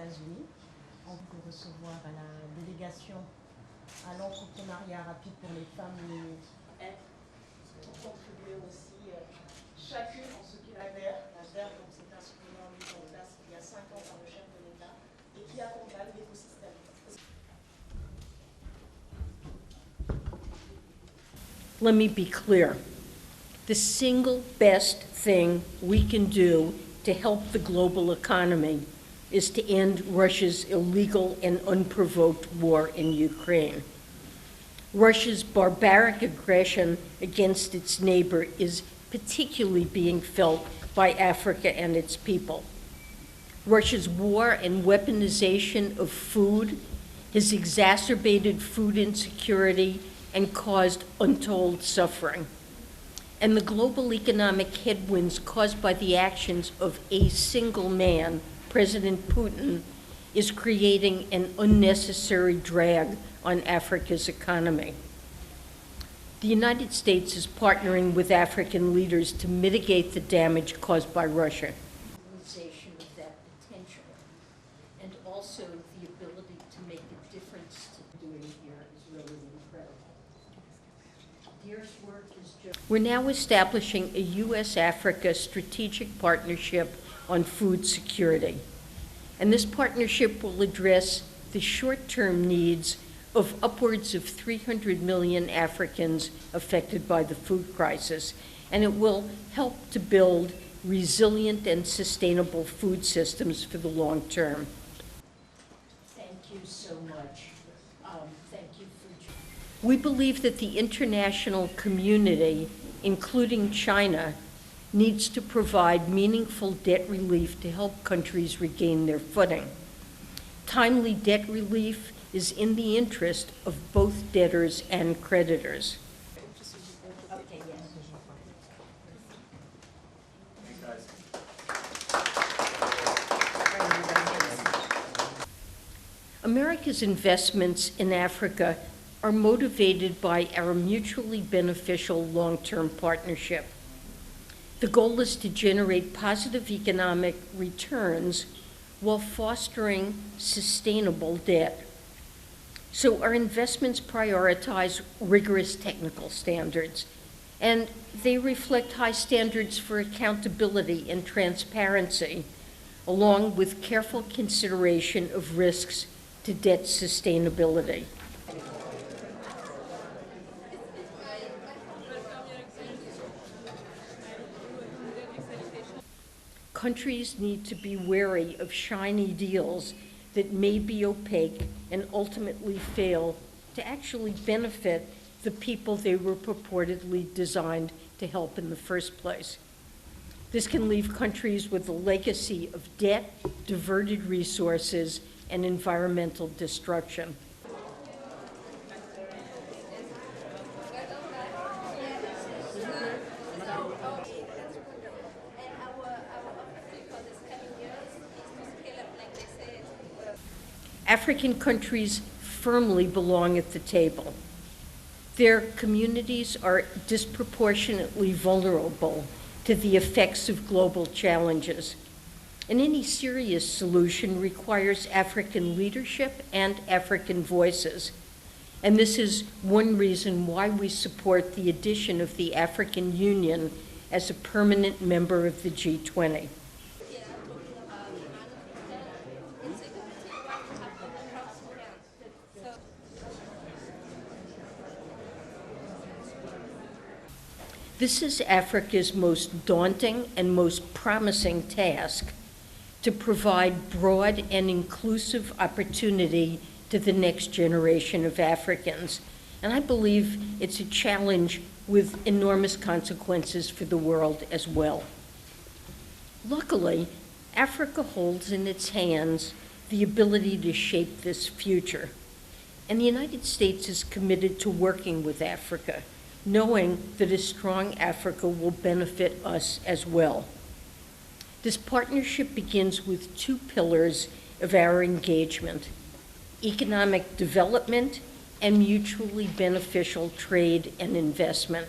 États-Unis. On peut recevoir à la délégation à l'entrepreneuriat rapide pour les femmes et pour contribuer aussi chacune en ce qui est la DER. La DER, donc, c'est un supplément mis en place il y a 5 ans par le chef de l'État et qui accompagne l'écosystème. Let me be clear. The single best thing we can do to help the global economy is to end Russia's illegal and unprovoked war in Ukraine. Russia's barbaric aggression against its neighbor is particularly being felt by Africa and its people. Russia's war and weaponization of food has exacerbated food insecurity and caused untold suffering. And the global economic headwinds caused by the actions of a single man, President Putin, is creating an unnecessary drag on Africa's economy. The United States is partnering with African leaders to mitigate the damage caused by Russia. Realization of that potential, and also the ability to make a difference to doing here is really incredible. Dear's work is just... We're now establishing a U.S.-Africa strategic partnership on food security. And this partnership will address the short-term needs of upwards of 300 million Africans affected by the food crisis, and it will help to build resilient and sustainable food systems for the long term. Thank you so much. Thank you for... We believe that the international community, including China, needs to provide meaningful debt relief to help countries regain their footing. Timely debt relief is in the interest of both debtors and creditors. Okay, yes. America's investments in Africa are motivated by our mutually beneficial long-term partnership. The goal is to generate positive economic returns while fostering sustainable debt. So our investments prioritize rigorous technical standards, and they reflect high standards for accountability and transparency, along with careful consideration of risks to debt sustainability. Countries need to be wary of shiny deals that may be opaque and ultimately fail to actually benefit the people they were purportedly designed to help in the first place. This can leave countries with a legacy of debt, diverted resources, and environmental destruction. African countries firmly belong at the table. Their communities are disproportionately vulnerable to the effects of global challenges. And any serious solution requires African leadership and African voices. And this is one reason why we support the addition of the African Union as a permanent member of the G20. This is Africa's most daunting and most promising task, to provide broad and inclusive opportunity to the next generation of Africans. And I believe it's a challenge with enormous consequences for the world as well. Luckily, Africa holds in its hands the ability to shape this future. And the United States is committed to working with Africa, knowing that a strong Africa will benefit us as well. This partnership begins with two pillars of our engagement: economic development and mutually beneficial trade and investment.